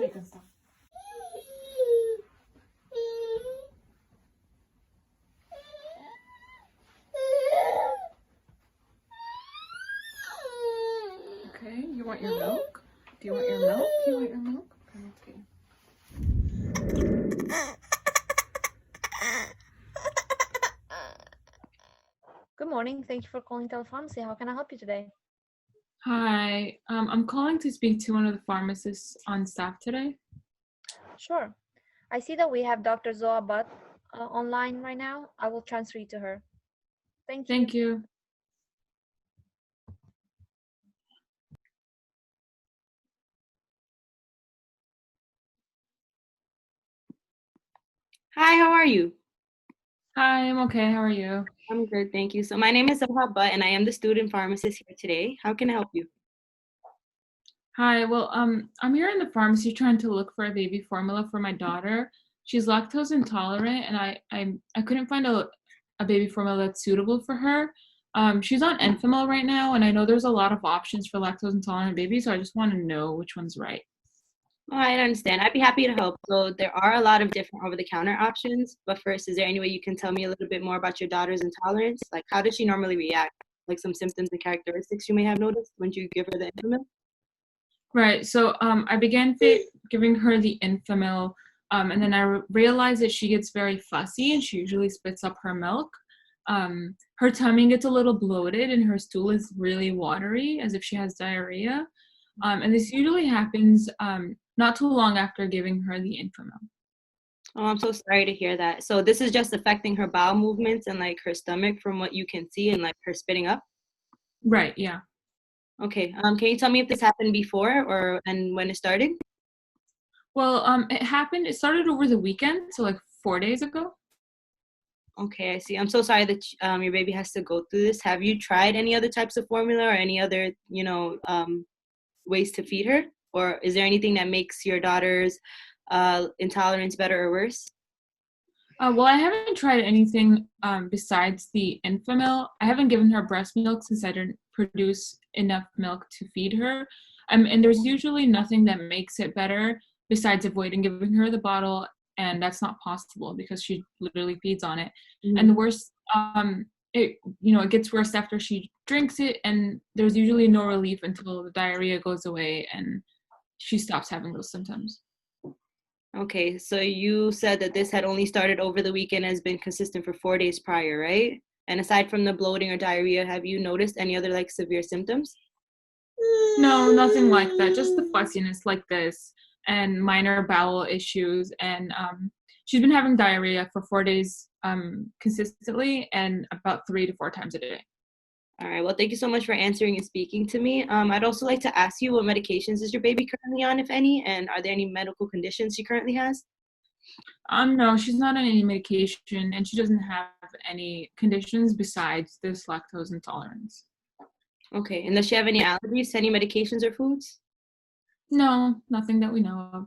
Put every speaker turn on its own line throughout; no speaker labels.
shake and stuff. Okay, you want your milk? Do you want your milk? You want your milk? Okay, let's get you.
Good morning. Thank you for calling Telepharmacy. How can I help you today?
Hi, I'm calling to speak to one of the pharmacists on staff today.
Sure. I see that we have Dr. Zoa Butt online right now. I will transfer you to her. Thank you.
Thank you.
Hi, how are you?
Hi, I'm okay. How are you?
I'm good, thank you. So my name is Abha Butt and I am the student pharmacist here today. How can I help you?
Hi, well, I'm here in the pharmacy trying to look for a baby formula for my daughter. She's lactose intolerant, and I couldn't find a baby formula that's suitable for her. She's on Enfamil right now, and I know there's a lot of options for lactose intolerant babies, so I just want to know which one's right.
Oh, I understand. I'd be happy to help. So there are a lot of different over-the-counter options, but first, is there any way you can tell me a little bit more about your daughter's intolerance? Like, how does she normally react? Like some symptoms and characteristics you may have noticed when you give her the Enfamil?
Right. So I began giving her the Enfamil, and then I realized that she gets very fussy and she usually spits up her milk. Her tummy gets a little bloated and her stool is really watery, as if she has diarrhea. And this usually happens not too long after giving her the Enfamil.
Oh, I'm so sorry to hear that. So this is just affecting her bowel movements and like her stomach from what you can see and like her spitting up?
Right. Yeah.
Okay. Can you tell me if this happened before or and when it started?
Well, it happened. It started over the weekend, so like 4 days ago.
Okay, I see. I'm so sorry that your baby has to go through this. Have you tried any other types of formula or any other, ways to feed her? Or is there anything that makes your daughter's intolerance better or worse?
Well, I haven't tried anything besides the Enfamil. I haven't given her breast milk since I didn't produce enough milk to feed her. And there's usually nothing that makes it better besides avoiding giving her the bottle, and that's not possible because she literally feeds on it. And
Mhm.
the worst, it gets worse after she drinks it, and there's usually no relief until the diarrhea goes away and she stops having those symptoms.
Okay, so you said that this had only started over the weekend and has been consistent for 4 days prior, right? And aside from the bloating or diarrhea, have you noticed any other like severe symptoms?
No, nothing like that. Just the fussiness like this and minor bowel issues. And she's been having diarrhea for 4 days consistently and about 3 to 4 times a day.
All right, well, thank you so much for answering and speaking to me. I'd also like to ask you what medications is your baby currently on, if any, and are there any medical conditions she currently has?
No, she's not on any medication and she doesn't have any conditions besides this lactose intolerance.
Okay, and does she have any allergies to any medications or foods?
No, nothing that we know of.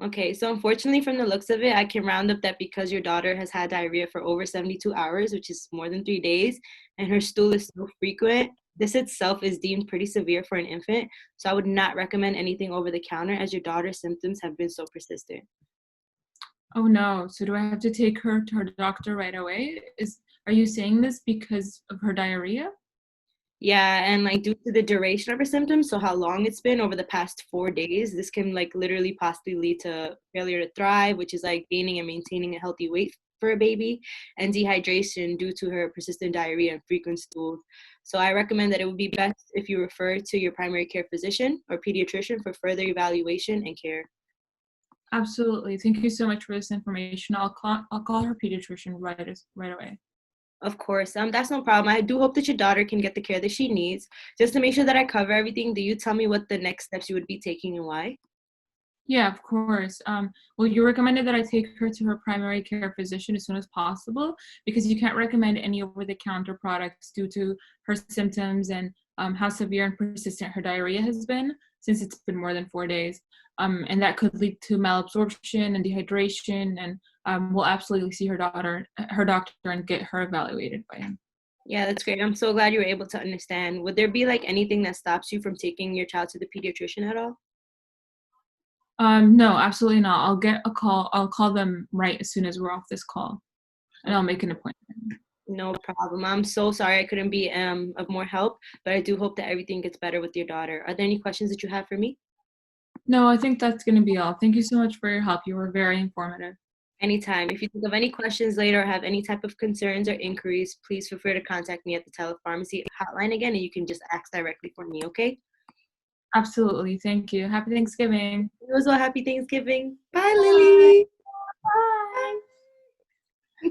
Okay, so unfortunately, from the looks of it, I can round up that because your daughter has had diarrhea for over 72 hours, which is more than 3 days, and her stool is so frequent, this itself is deemed pretty severe for an infant. So I would not recommend anything over the counter as your daughter's symptoms have been so persistent.
Oh no, so do I have to take her to her doctor right away? Are you saying this because of her diarrhea?
Yeah, and like due to the duration of her symptoms, so how long it's been over the past 4 days, this can like literally possibly lead to failure to thrive, which is like gaining and maintaining a healthy weight for a baby, and dehydration due to her persistent diarrhea and frequent stools. So I recommend that it would be best if you refer to your primary care physician or pediatrician for further evaluation and care.
Absolutely. Thank you so much for this information. I'll call her pediatrician right away.
Of course, that's no problem. I do hope that your daughter can get the care that she needs. Just to make sure that I cover everything, do you tell me what the next steps you would be taking and why?
Yeah, of course. Well, you recommended that I take her to her primary care physician as soon as possible because you can't recommend any over-the-counter products due to her symptoms and how severe and persistent her diarrhea has been since it's been more than 4 days. And that could lead to malabsorption and dehydration. And we'll absolutely see her doctor, and get her evaluated by him.
Yeah, that's great. I'm so glad you were able to understand. Would there be like anything that stops you from taking your child to the pediatrician at all?
No, absolutely not. I'll get a call. I'll call them right as soon as we're off this call, and I'll make an appointment.
No problem. I'm so sorry I couldn't be of more help, but I do hope that everything gets better with your daughter. Are there any questions that you have for me?
No, I think that's going to be all. Thank you so much for your help. You were very informative.
Anytime. If you think of any questions later or have any type of concerns or inquiries, please feel free to contact me at the telepharmacy hotline again, and you can just ask directly for me, okay?
Absolutely. Thank you. Happy Thanksgiving.
It was a happy Thanksgiving. Bye, Lily.
Bye.
Bye.